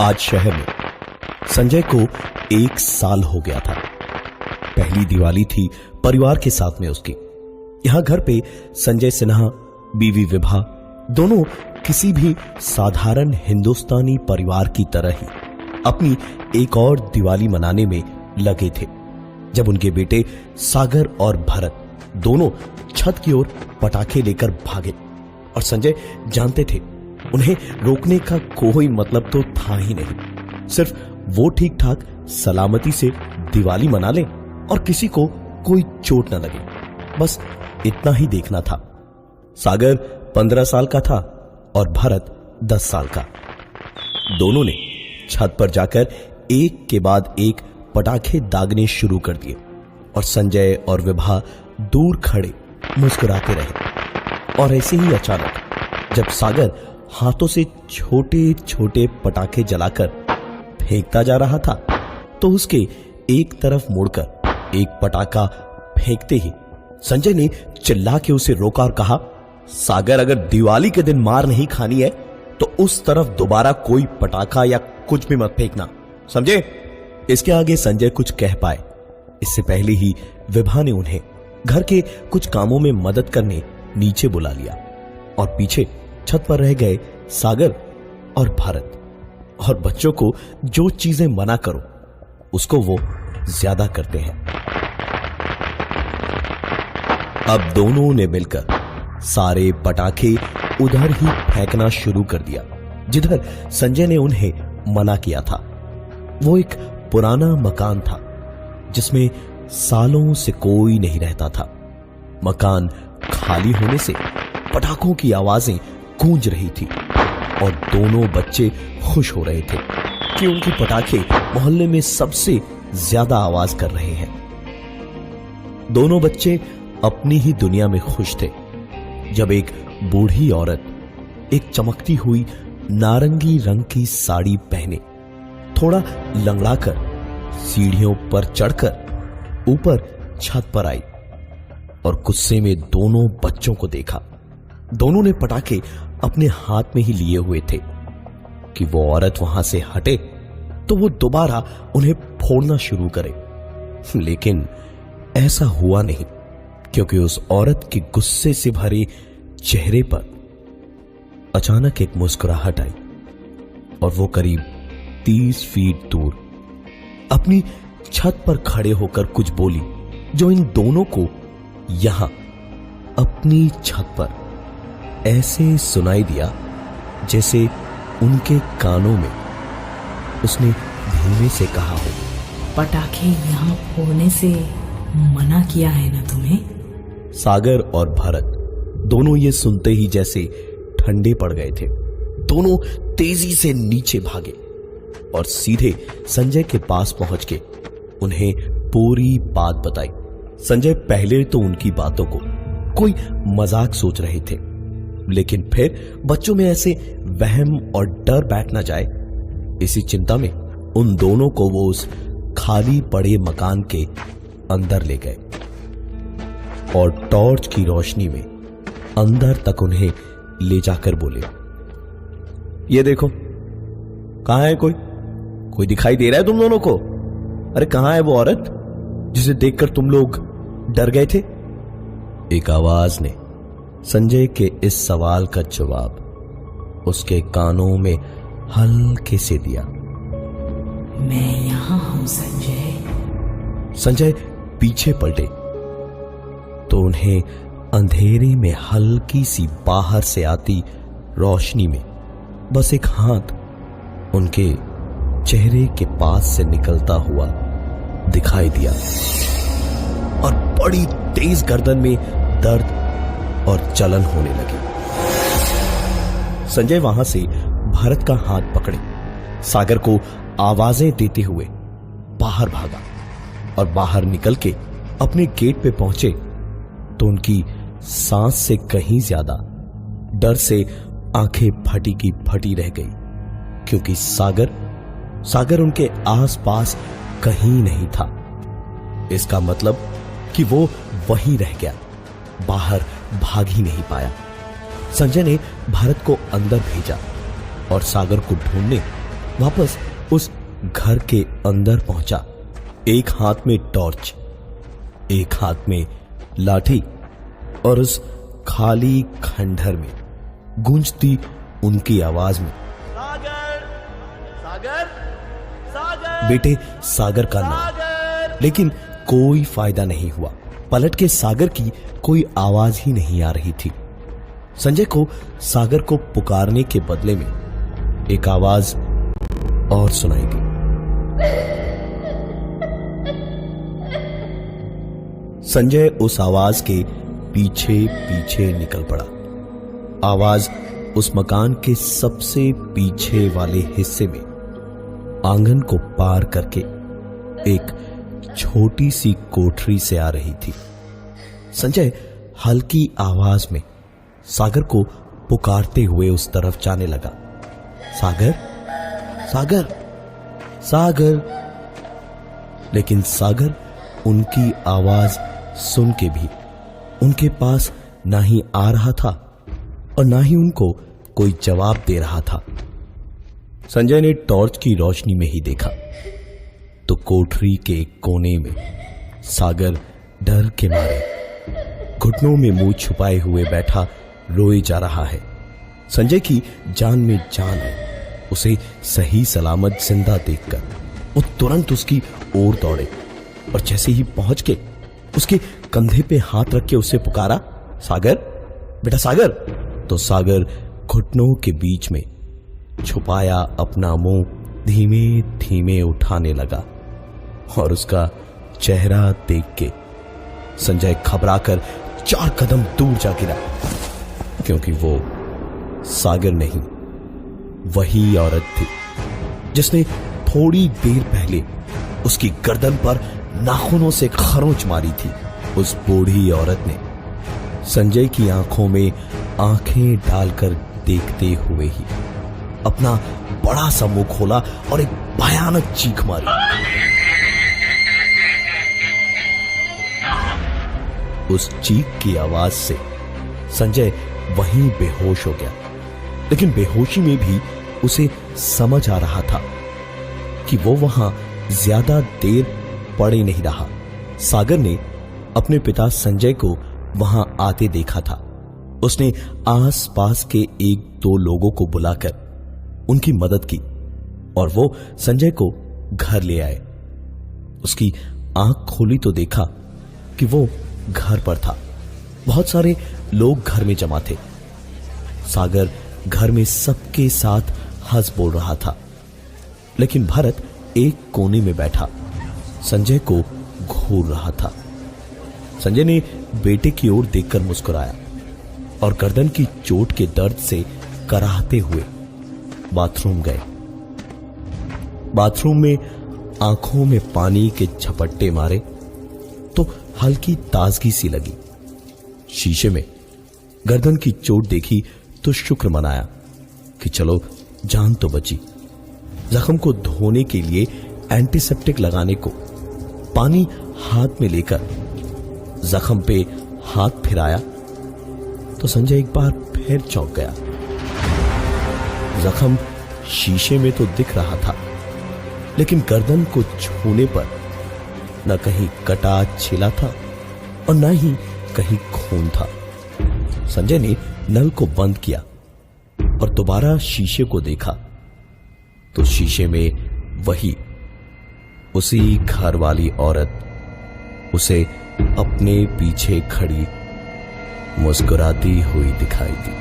आज शहर में संजय को 1 साल हो गया था। पहली दिवाली थी परिवार के साथ में उसकी। यहां घर पे संजय सिन्हा, बीवी विभा दोनों किसी भी साधारण हिंदुस्तानी परिवार की तरह ही अपनी एक और दिवाली मनाने में लगे थे, जब उनके बेटे सागर और भरत दोनों छत की ओर पटाखे लेकर भागे। और संजय जानते थे उन्हें रोकने का कोई मतलब तो था ही नहीं, सिर्फ वो ठीक ठाक सलामती से दिवाली मना लें और किसी को कोई चोट न लगे, बस इतना ही देखना था। सागर 15 साल का था और भरत 10 साल का। दोनों ने छत पर जाकर एक के बाद एक पटाखे दागने शुरू कर दिए और संजय और विभा दूर खड़े मुस्कुराते रहे। और ऐसे ही अचानक जब सागर हाथों से छोटे छोटे पटाखे जलाकर फेंकता जा रहा था, तो उसके एक तरफ मुड़कर एक पटाखा फेंकते ही संजय ने चिल्ला के उसे रोका और कहा, सागर, अगर दिवाली के दिन मार नहीं खानी है तो उस तरफ दोबारा कोई पटाखा या कुछ भी मत फेंकना, समझे? इसके आगे संजय कुछ कह पाए इससे पहले ही विभा ने उन्हें घर के कुछ कामों में मदद करने नीचे बुला लिया और पीछे छत पर रह गए सागर और भारत। और बच्चों को जो चीजें मना करो उसको वो ज्यादा करते हैं। अब दोनों ने मिलकर सारे पटाखे उधर ही फेंकना शुरू कर दिया जिधर संजय ने उन्हें मना किया था। वो एक पुराना मकान था जिसमें सालों से कोई नहीं रहता था। मकान खाली होने से पटाखों की आवाजें गूंज रही थी और दोनों बच्चे खुश हो रहे थे कि उनके पटाखे मोहल्ले में सबसे ज्यादा आवाज कर रहे हैं। दोनों बच्चे अपनी ही दुनिया में खुश थे जब एक बूढ़ी औरत एक चमकती हुई नारंगी रंग की साड़ी पहने थोड़ा लंगड़ाकर सीढ़ियों पर चढ़कर ऊपर छत पर आई और गुस्से में दोनों बच्चों को देखा। दोनों ने पटाखे अपने हाथ में ही लिए हुए थे कि वो औरत वहां से हटे तो वो दोबारा उन्हें फोड़ना शुरू करे, लेकिन ऐसा हुआ नहीं क्योंकि उस औरत के गुस्से से भरे चेहरे पर अचानक एक मुस्कुराहट आई और वो करीब 30 फीट दूर अपनी छत पर खड़े होकर कुछ बोली जो इन दोनों को यहां अपनी छत पर ऐसे सुनाई दिया जैसे उनके कानों में उसने धीमे से कहा हो, पटाखे यहां फोड़ने से मना किया है ना तुम्हें? सागर और भरत दोनों ये सुनते ही जैसे ठंडे पड़ गए थे। दोनों तेजी से नीचे भागे और सीधे संजय के पास पहुंच के उन्हें पूरी बात बताई। संजय पहले तो उनकी बातों को कोई मजाक सोच रहे थे, लेकिन फिर बच्चों में ऐसे वहम और डर बैठ ना जाए, इसी चिंता में उन दोनों को वो उस खाली पड़े मकान के अंदर ले गए और टॉर्च की रोशनी में अंदर तक उन्हें ले जाकर बोले, ये देखो, कहां है कोई दिखाई दे रहा है तुम दोनों को? अरे कहां है वो औरत जिसे देखकर तुम लोग डर गए थे? एक आवाज ने संजय के इस सवाल का जवाब उसके कानों में हल्के से दिया, मैं यहां हूं संजय। संजय पीछे पलटे तो उन्हें अंधेरे में हल्की सी बाहर से आती रोशनी में बस एक हाथ उनके चेहरे के पास से निकलता हुआ दिखाई दिया और बड़ी तेज गर्दन में दर्द और जलन होने लगी। संजय वहां से भरत का हाथ पकड़े सागर को आवाजें देते हुए बाहर भागा और बाहर निकल के अपने गेट पे पहुंचे तो उनकी सांस से कहीं ज्यादा डर से आंखें फटी की फटी रह गई क्योंकि सागर उनके आसपास कहीं नहीं था। इसका मतलब कि वो वहीं रह गया, बाहर भाग ही नहीं पाया। संजय ने भारत को अंदर भेजा और सागर को ढूंढने वापस उस घर के अंदर पहुंचा। एक हाथ में टॉर्च, एक हाथ में लाठी और उस खाली खंडहर में गूंजती उनकी आवाज में सागर, सागर, सागर, बेटे सागर का नाम। लेकिन कोई फायदा नहीं हुआ। पलट के सागर की कोई आवाज ही नहीं आ रही थी। संजय को सागर को पुकारने के बदले में एक आवाज और सुनाई दी। संजय उस आवाज के पीछे पीछे निकल पड़ा। आवाज उस मकान के सबसे पीछे वाले हिस्से में आंगन को पार करके एक छोटी सी कोठरी से आ रही थी। संजय हल्की आवाज में सागर को पुकारते हुए उस तरफ जाने लगा। सागर, सागर, सागर। लेकिन सागर उनकी आवाज सुन के भी उनके पास ना ही आ रहा था और ना ही उनको कोई जवाब दे रहा था। संजय ने टॉर्च की रोशनी में ही देखा तो कोठरी के एक कोने में सागर डर के मारे घुटनों में मुंह छुपाए हुए बैठा रोए जा रहा है। संजय की जान में जान है। उसे सही सलामत जिंदा देखकर वो तुरंत उसकी ओर दौड़े और जैसे ही पहुंच के उसके कंधे पे हाथ रख के उसे पुकारा, सागर, बेटा सागर। तो सागर घुटनों के बीच में छुपाया अपना मुंह धीमे धीमे उठाने लगा और उसका चेहरा देख के संजय घबराकर 4 कदम दूर जा गिरा, क्योंकि वो सागर नहीं, वही औरत थी जिसने थोड़ी देर पहले उसकी गर्दन पर नाखूनों से खरोंच मारी थी। उस बूढ़ी औरत ने संजय की आंखों में आंखें डालकर देखते हुए ही अपना बड़ा सा मुंह खोला और एक भयानक चीख मारी। उस चीख की आवाज से संजय वहीं बेहोश हो गया। लेकिन बेहोशी में भी उसे समझ आ रहा था कि वो वहां ज्यादा देर पड़े नहीं रहा। सागर ने अपने पिता संजय को वहां आते देखा था। उसने आसपास के 1-2 लोगों को बुलाकर उनकी मदद की और वो संजय को घर ले आए। उसकी आंख खोली तो देखा कि वो घर पर था। बहुत सारे लोग घर में जमा थे। सागर घर में सबके साथ हंस बोल रहा था, लेकिन भरत एक कोने में बैठा संजय को घूर रहा था। संजय ने बेटे की ओर देखकर मुस्कुराया और गर्दन की चोट के दर्द से कराहते हुए बाथरूम गए। बाथरूम में आंखों में पानी के झपट्टे मारे तो हल्की ताजगी सी लगी। शीशे में गर्दन की चोट देखी तो शुक्र मनाया कि चलो जान तो बची। जख्म को धोने के लिए एंटीसेप्टिक लगाने को पानी हाथ में लेकर जख्म पे हाथ फिराया तो संजय एक बार फिर चौंक गया। जख्म शीशे में तो दिख रहा था, लेकिन गर्दन को छूने पर न कहीं कटा छिला था और न ही कहीं खून था। संजय ने नल को बंद किया और दोबारा शीशे को देखा तो शीशे में वही उसी घर वाली औरत उसे अपने पीछे खड़ी मुस्कुराती हुई दिखाई दी।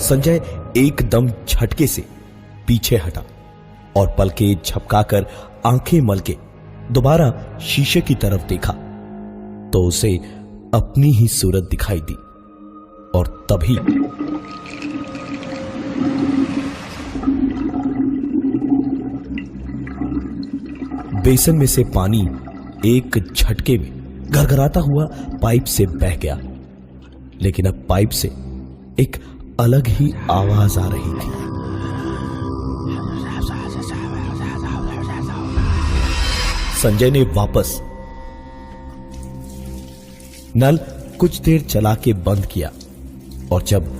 संजय एकदम झटके से पीछे हटा और पलके झपकाकर आंखें मल के दोबारा शीशे की तरफ देखा तो उसे अपनी ही सूरत दिखाई दी। और तभी बेसन में से पानी एक झटके में गरगराता हुआ पाइप से बह गया। लेकिन अब पाइप से एक अलग ही आवाज आ रही थी। संजय ने वापस नल कुछ देर चला के बंद किया और जब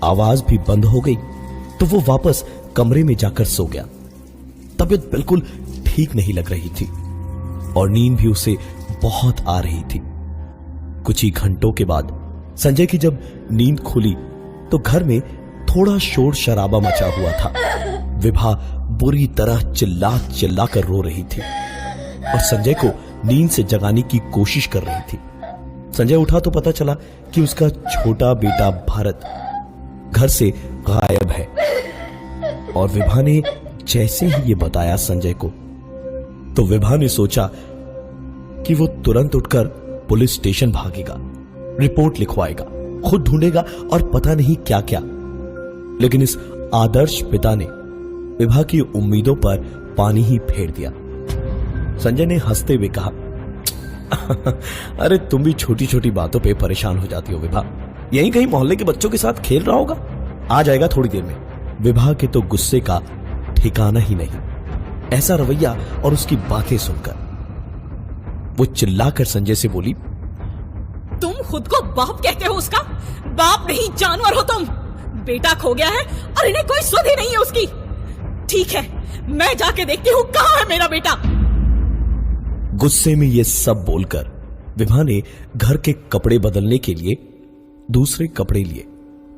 आवाज भी बंद हो गई तो वो वापस कमरे में जाकर सो गया। तबीयत बिल्कुल ठीक नहीं लग रही थी और नींद भी उसे बहुत आ रही थी। कुछ ही घंटों के बाद संजय की जब नींद खुली तो घर में थोड़ा शोर शराबा मचा हुआ था। विभा बुरी तरह चिल्ला चिल्ला कर रो रही थी और संजय को नींद से जगाने की कोशिश कर रही थी। संजय उठा तो पता चला कि उसका छोटा बेटा भारत घर से गायब है और विभा ने जैसे ही ये बताया संजय को तो विभा ने सोचा कि वो तुरंत उठकर पुलिस स्टेशन भागेगा, रिपोर्ट लिखवाएगा, खुद ढूंढेगा और पता नहीं क्या क्या। लेकिन इस आदर्श पिता ने विभा की उम्मीदों पर पानी ही फेर दिया। संजय ने हंसते हुए कहा, अरे तुम भी छोटी छोटी बातों पे परेशान हो जाती हो विभा। यहीं कहीं मोहल्ले के बच्चों के साथ खेल रहा होगा, आ जाएगा थोड़ी देर में। विभा के तो गुस्से का ठिकाना ही नहीं। ऐसा रवैया और उसकी बातें सुनकर वो चिल्लाकर संजय से बोली, तुम खुद को बाप कहते हो उसका? बाप नहीं जानवर हो तुम। बेटा खो गया है और इन्हें कोई सुध ही नहीं है उसकी। ठीक है, मैं जाके देखती हूं कहां है मेरा बेटा। गुस्से में ये सब बोलकर विभा ने घर के कपड़े बदलने के लिए दूसरे कपड़े लिए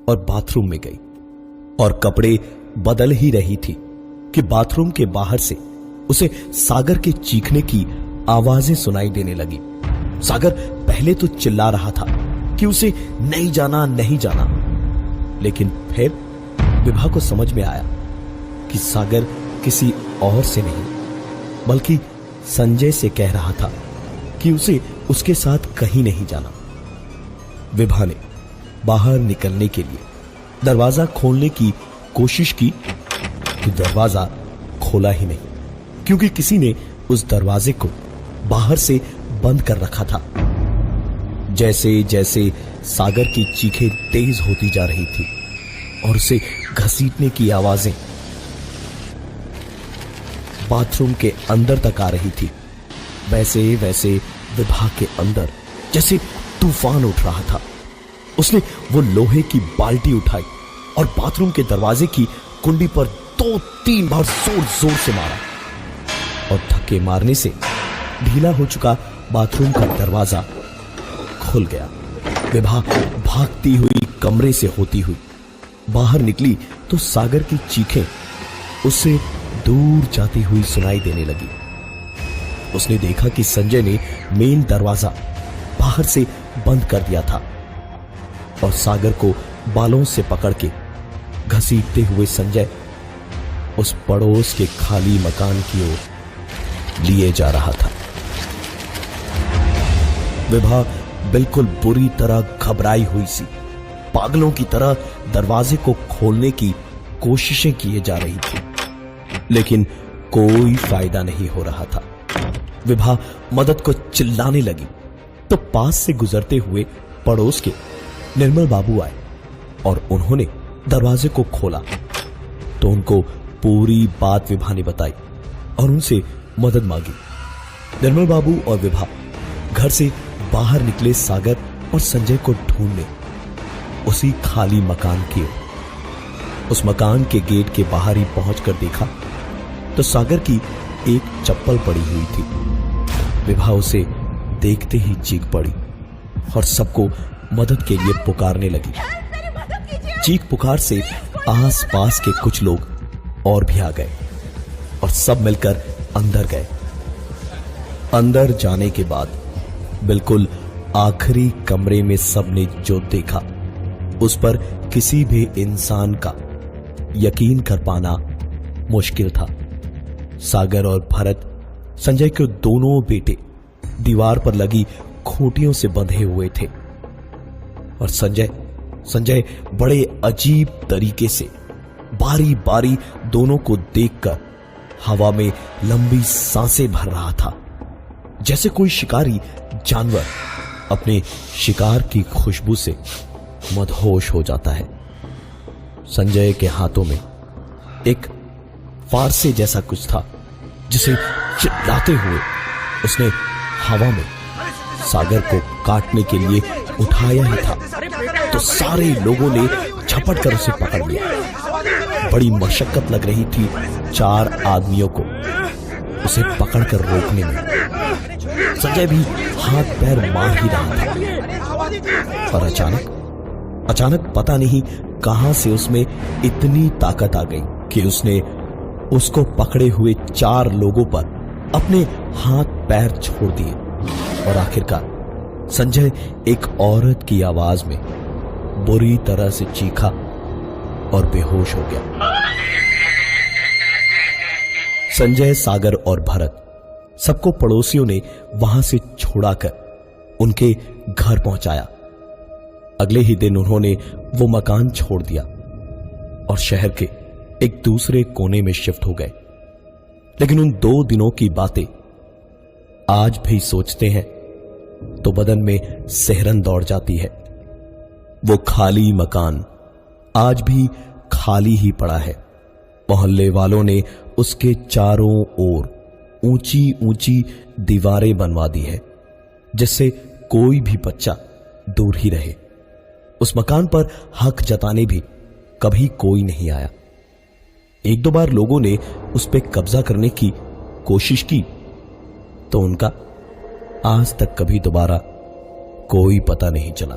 और बाथरूम में गई और कपड़े बदल ही रही थी कि बाथरूम के बाहर से उसे सागर के चीखने की आवाजें सुनाई देने लगी। सागर पहले तो चिल्ला रहा था कि उसे नहीं जाना नहीं जाना, लेकिन फिर विभा को समझ में आया कि सागर किसी और से नहीं बल्कि संजय से कह रहा था कि उसे उसके साथ कहीं नहीं जाना। विभा ने बाहर निकलने के लिए दरवाजा खोलने की कोशिश की कि दरवाजा खोला ही नहीं, क्योंकि किसी ने उस दरवाजे को बाहर से बंद कर रखा था। जैसे जैसे सागर की चीखें तेज होती जा रही थी और उसे घसीटने की आवाजें बाथरूम के अंदर तक आ रही थी, वैसे वैसे विभा के अंदर जैसे तूफान उठ रहा था। उसने वो लोहे की बाल्टी उठाई और बाथरूम के दरवाजे की कुंडी पर 2-3 बार जोर जोर से मारा और धक्के मारने से ढीला हो चुका बाथरूम का दरवाजा खुल गया। विभा भागती हुई कमरे से होती हुई बाहर निकली तो सागर की चीखें उससे दूर जाती हुई सुनाई देने लगी। उसने देखा कि संजय ने मेन दरवाजा बाहर से बंद कर दिया था और सागर को बालों से पकड़ के घसीटते हुए संजय उस पड़ोस के खाली मकान की ओर लिए जा रहा था। विभा बिल्कुल बुरी तरह घबराई हुई सी पागलों की तरह दरवाजे को खोलने की कोशिशें किए जा रही थी, लेकिन कोई फायदा नहीं हो रहा था। विभा मदद को चिल्लाने लगी तो पास से गुजरते हुए पड़ोस के निर्मल बाबू आए और उन्होंने दरवाजे को खोला तो उनको पूरी बात विभा ने बताई और उनसे मदद मांगी। निर्मल बाबू और विभा घर से बाहर निकले सागर और संजय को ढूंढने उसी खाली मकान की ओर। उस मकान के गेट के बाहर ही पहुंचकर देखा तो सागर की एक चप्पल पड़ी हुई थी। विभा उसे देखते ही चीख पड़ी और सबको मदद के लिए पुकारने लगी। चीख पुकार से आस पास के कुछ लोग और भी आ गए और सब मिलकर अंदर गए। अंदर जाने के बाद बिल्कुल आखिरी कमरे में सबने जो देखा उस पर किसी भी इंसान का यकीन कर पाना मुश्किल था। सागर और भरत संजय के दोनों बेटे दीवार पर लगी खूंटियों से बंधे हुए थे और संजय बड़े अजीब तरीके से बारी बारी दोनों को देखकर हवा में लंबी सांसें भर रहा था, जैसे कोई शिकारी जानवर अपने शिकार की खुशबू से मदहोश हो जाता है। संजय के हाथों में एक फारसे जैसा कुछ था जिसे चिल्लाते हुए उसने हवा में सागर को काटने के लिए उठाया ही था तो सारे लोगों ने झपट कर उसे पकड़ लिया। बड़ी मशक्कत लग रही थी 4 आदमियों को उसे पकड़कर रोकने में। संजय भी हाथ पैर मार ही रहा था और अचानक पता नहीं कहां से उसमें इतनी ताकत आ गई कि उसने उसको पकड़े हुए 4 लोगों पर अपने हाथ पैर छोड़ दिए और आखिरकार संजय एक औरत की आवाज में बुरी तरह से चीखा और बेहोश हो गया। संजय, सागर और भरत सबको पड़ोसियों ने वहां से छुड़ाकर उनके घर पहुंचाया। अगले ही दिन उन्होंने वो मकान छोड़ दिया और शहर के एक दूसरे कोने में शिफ्ट हो गए। लेकिन उन 2 दिनों की बातें आज भी सोचते हैं तो बदन में सिहरन दौड़ जाती है। वो खाली मकान आज भी खाली ही पड़ा है। मोहल्ले वालों ने उसके चारों ओर ऊंची ऊंची दीवारें बनवा दी है जिससे कोई भी बच्चा दूर ही रहे। उस मकान पर हक जताने भी कभी कोई नहीं आया। 1-2 बार लोगों ने उस पर कब्जा करने की कोशिश की तो उनका आज तक कभी दोबारा कोई पता नहीं चला।